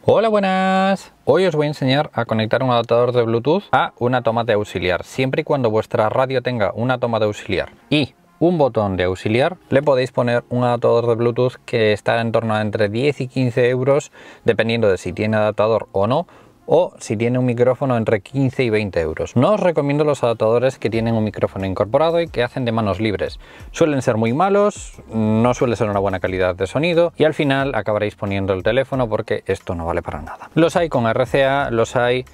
Hola, buenas. Hoy os voy a enseñar a conectar un adaptador de Bluetooth a una toma de auxiliar. Siempre y cuando vuestra radio tenga una toma de auxiliar y un botón de auxiliar, le podéis poner un adaptador de Bluetooth que está en torno a entre 10 y 15 euros, dependiendo de si tiene adaptador o no, o si tiene un micrófono entre 15 y 20 euros. No os recomiendo los adaptadores que tienen un micrófono incorporado y que hacen de manos libres. Suelen ser muy malos, no suele ser una buena calidad de sonido y al final acabaréis poniendo el teléfono porque esto no vale para nada. Los hay con RCA, los hay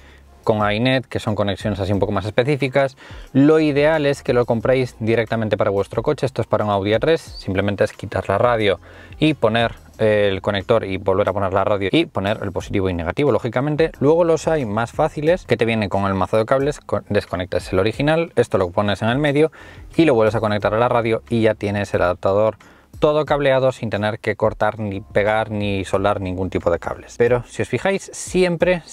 con iNet, que son conexiones así un poco más específicas. Lo ideal es que lo compréis directamente para vuestro coche. Esto es para un Audi A3, simplemente es quitar la radio y poner el conector y volver a poner la radio y poner el positivo y negativo, lógicamente. Luego los hay más fáciles que te vienen con el mazo de cables, desconectas el original, esto lo pones en el medio y lo vuelves a conectar a la radio y ya tienes el adaptador todo cableado sin tener que cortar ni pegar ni soldar ningún tipo de cables. Pero si os fijáis, siempre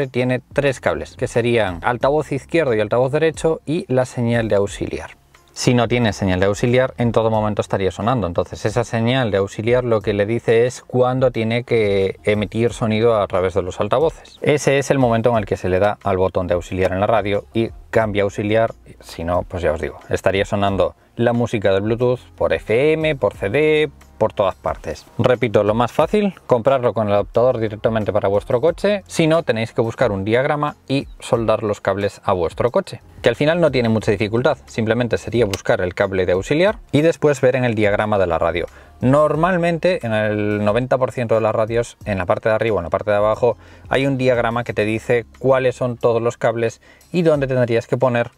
tiene tres cables, que serían altavoz izquierdo y altavoz derecho y la señal de auxiliar. Si no tiene señal de auxiliar, en todo momento estaría sonando. Entonces esa señal de auxiliar lo que le dice es cuándo tiene que emitir sonido a través de los altavoces. Ese es el momento en el que se le da al botón de auxiliar en la radio y cambia auxiliar. Si no, pues ya os digo, estaría sonando la música del Bluetooth por FM, por CD, por todas partes. Repito, lo más fácil, comprarlo con el adaptador directamente para vuestro coche. Si no, tenéis que buscar un diagrama y soldar los cables a vuestro coche, que al final no tiene mucha dificultad. Simplemente sería buscar el cable de auxiliar y después ver en el diagrama de la radio. Normalmente en el 90% de las radios, en la parte de arriba o en la parte de abajo, hay un diagrama que te dice cuáles son todos los cables y dónde tendrías que poner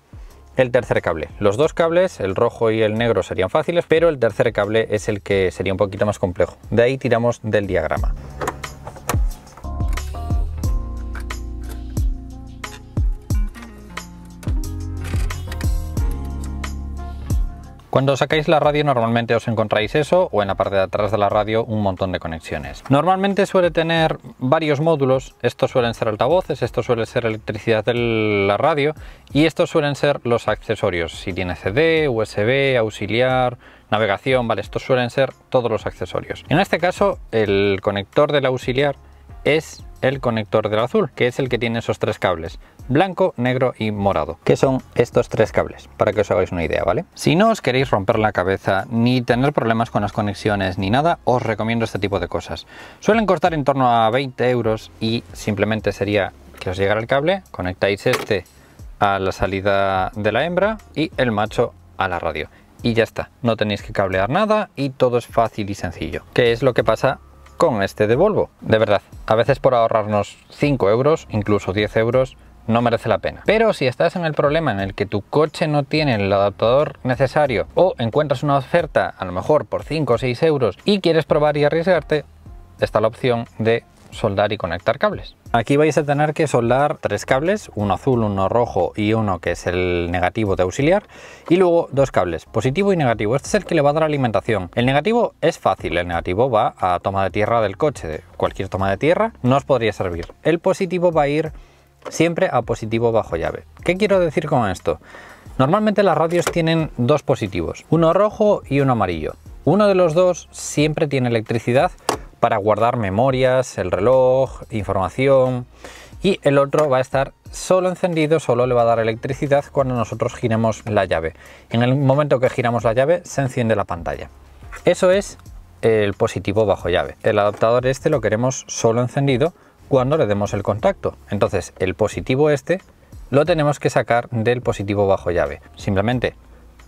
el tercer cable. Los dos cables, el rojo y el negro, serían fáciles, pero el tercer cable es el que sería un poquito más complejo. De ahí tiramos del diagrama. Cuando sacáis la radio normalmente os encontráis eso, o en la parte de atrás de la radio un montón de conexiones. Normalmente suele tener varios módulos. Estos suelen ser altavoces, esto suele ser electricidad de la radio y estos suelen ser los accesorios. Si tiene CD, USB, auxiliar, navegación, vale, estos suelen ser todos los accesorios. En este caso el conector del auxiliar es el conector del azul, que es el que tiene esos tres cables, blanco, negro y morado, que son estos tres cables, para que os hagáis una idea, ¿vale? Si no os queréis romper la cabeza ni tener problemas con las conexiones ni nada, os recomiendo este tipo de cosas. Suelen costar en torno a 20 euros y simplemente sería que os llegara el cable, conectáis este a la salida de la hembra y el macho a la radio y ya está, no tenéis que cablear nada y todo es fácil y sencillo, que es lo que pasa con este de Volvo. De verdad, a veces por ahorrarnos 5 euros, incluso 10 euros, no merece la pena. Pero si estás en el problema en el que tu coche no tiene el adaptador necesario o encuentras una oferta a lo mejor por 5 o 6 euros y quieres probar y arriesgarte, está la opción de soldar y conectar cables. Aquí vais a tener que soldar tres cables, uno azul, uno rojo y uno que es el negativo de auxiliar, y luego dos cables, positivo y negativo. Este es el que le va a dar alimentación. El negativo es fácil, el negativo va a toma de tierra del coche, de cualquier toma de tierra no os podría servir. El positivo va a ir siempre a positivo bajo llave. ¿Qué quiero decir con esto? Normalmente las radios tienen dos positivos, uno rojo y uno amarillo. Uno de los dos siempre tiene electricidad para guardar memorias, el reloj, información, y el otro va a estar solo encendido, solo le va a dar electricidad cuando nosotros giremos la llave. En el momento que giramos la llave se enciende la pantalla. Eso es el positivo bajo llave. El adaptador este lo queremos solo encendido cuando le demos el contacto. Entonces el positivo este lo tenemos que sacar del positivo bajo llave. Simplemente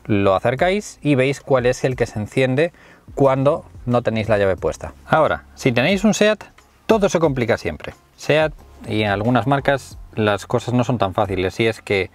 lo acercáis y veis cuál es el que se enciende cuando no tenéis la llave puesta. Ahora, si tenéis un SEAT, todo se complica siempre. SEAT y en algunas marcas las cosas no son tan fáciles, y es que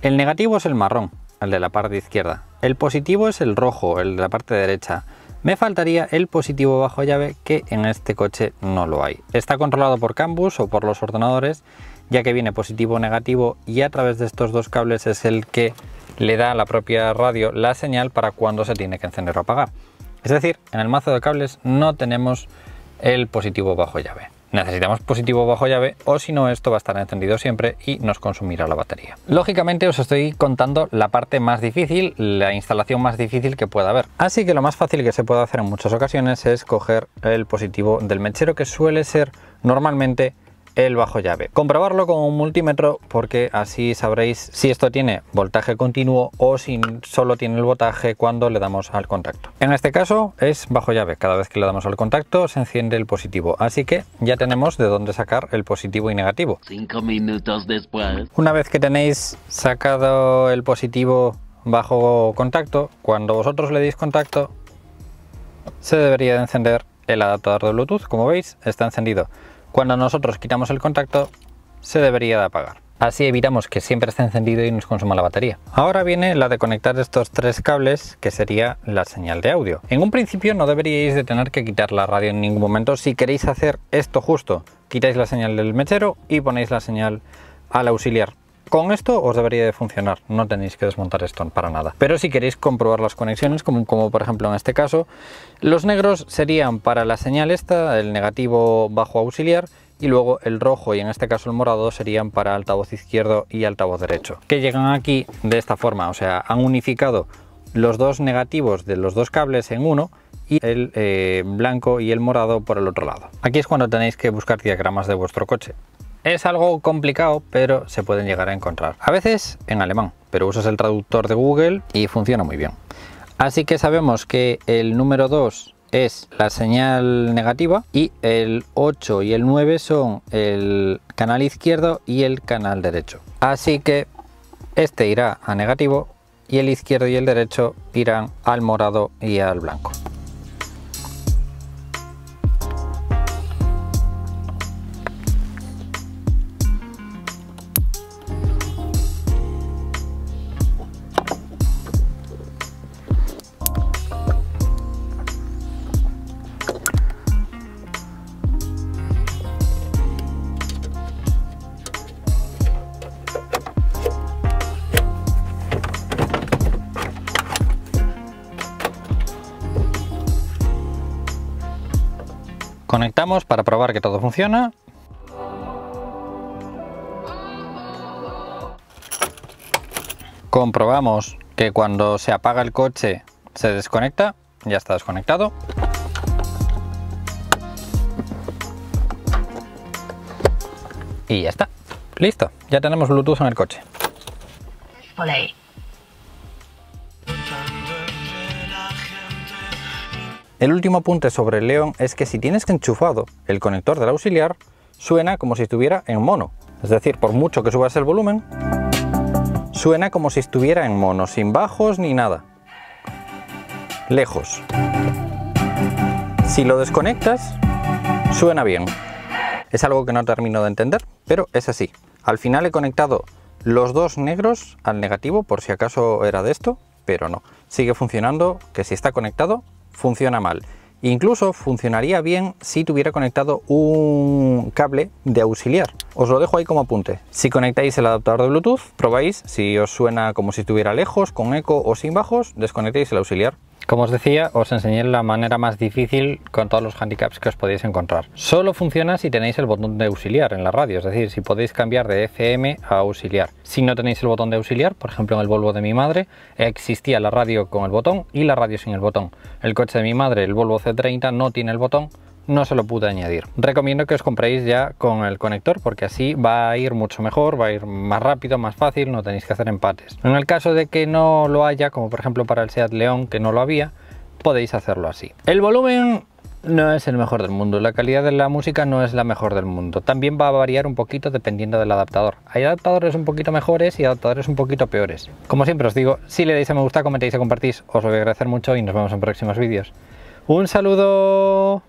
el negativo es el marrón, el de la parte izquierda. El positivo es el rojo, el de la parte derecha. Me faltaría el positivo bajo llave, que en este coche no lo hay. Está controlado por CAN bus o por los ordenadores, ya que viene positivo o negativo, y a través de estos dos cables es el que le da a la propia radio la señal para cuando se tiene que encender o apagar. Es decir, en el mazo de cables no tenemos el positivo bajo llave. Necesitamos positivo bajo llave, o si no, esto va a estar encendido siempre y nos consumirá la batería. Lógicamente os estoy contando la parte más difícil, la instalación más difícil que pueda haber. Así que lo más fácil que se puede hacer en muchas ocasiones es coger el positivo del mechero, que suele ser normalmente el bajo llave. Comprobarlo con un multímetro porque así sabréis si esto tiene voltaje continuo o si solo tiene el voltaje cuando le damos al contacto. En este caso es bajo llave, cada vez que le damos al contacto se enciende el positivo, así que ya tenemos de dónde sacar el positivo y negativo. 5 minutos después. Una vez que tenéis sacado el positivo bajo contacto, cuando vosotros le deis contacto se debería de encender el adaptador de Bluetooth. Como veis, está encendido. Cuando nosotros quitamos el contacto se debería de apagar. Así evitamos que siempre esté encendido y nos consuma la batería. Ahora viene la de conectar estos tres cables, que sería la señal de audio. En un principio no deberíais de tener que quitar la radio en ningún momento. Si queréis hacer esto justo, quitáis la señal del mechero y ponéis la señal al auxiliar. Con esto os debería de funcionar, no tenéis que desmontar esto para nada. Pero si queréis comprobar las conexiones, como por ejemplo en este caso, los negros serían para la señal esta, el negativo bajo auxiliar, y luego el rojo y en este caso el morado serían para altavoz izquierdo y altavoz derecho, que llegan aquí de esta forma, o sea, han unificado los dos negativos de los dos cables en uno y el blanco y el morado por el otro lado. Aquí es cuando tenéis que buscar diagramas de vuestro coche. Es algo complicado, pero se pueden llegar a encontrar. A veces en alemán, pero usas el traductor de Google y funciona muy bien. Así que sabemos que el número 2 es la señal negativa y el 8 y el 9 son el canal izquierdo y el canal derecho. Así que este irá a negativo y el izquierdo y el derecho irán al morado y al blanco. Conectamos para probar que todo funciona. Comprobamos que cuando se apaga el coche se desconecta. Ya está desconectado. Y ya está. Listo. Ya tenemos Bluetooth en el coche. Play. El último apunte sobre el León es que si tienes enchufado el conector del auxiliar, suena como si estuviera en mono. Es decir, por mucho que subas el volumen, suena como si estuviera en mono, sin bajos ni nada. Lejos. Si lo desconectas, suena bien. Es algo que no termino de entender, pero es así. Al final he conectado los dos negros al negativo, por si acaso era de esto, pero no. Sigue funcionando, que si está conectado, funciona mal. Incluso funcionaría bien si tuviera conectado un cable de auxiliar. Os lo dejo ahí como apunte. Si conectáis el adaptador de Bluetooth, probáis si os suena como si estuviera lejos, con eco o sin bajos, desconectéis el auxiliar. Como os decía, os enseñé la manera más difícil con todos los handicaps que os podéis encontrar. Solo funciona si tenéis el botón de auxiliar en la radio, es decir, si podéis cambiar de FM a auxiliar. Si no tenéis el botón de auxiliar, por ejemplo en el Volvo de mi madre, existía la radio con el botón y la radio sin el botón. El coche de mi madre, el Volvo C30, no tiene el botón, no se lo pude añadir. Recomiendo que os compréis ya con el conector porque así va a ir mucho mejor, va a ir más rápido, más fácil, no tenéis que hacer empates. En el caso de que no lo haya, como por ejemplo para el Seat León que no lo había, podéis hacerlo así. El volumen no es el mejor del mundo, la calidad de la música no es la mejor del mundo. También va a variar un poquito dependiendo del adaptador. Hay adaptadores un poquito mejores y adaptadores un poquito peores. Como siempre os digo, si le dais a me gusta, comentáis y compartís, os lo voy a agradecer mucho y nos vemos en próximos vídeos. ¡Un saludo!